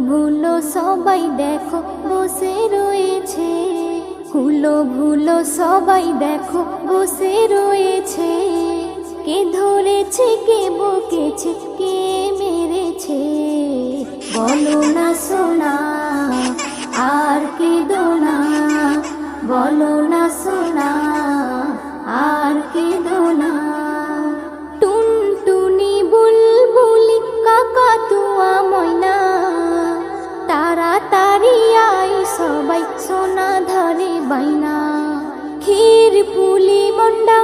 ভুলো সবাই দেখো বসে রয়েছে, ভুলো ভুলো সবাই দেখো বসে রয়েছে। কে ধরেছে কে বকেছে কে মেরেছে, বলো না সোনা আর কেঁদো না, বলো না সোনা আর কেঁদো না। টুনটুনি বুলবুলি কাকাতুয়া ময়না, তাড়াতাড়ি আয় সবাই সোনা ধরে বাইনা। ক্ষীর পুলি মন্ডা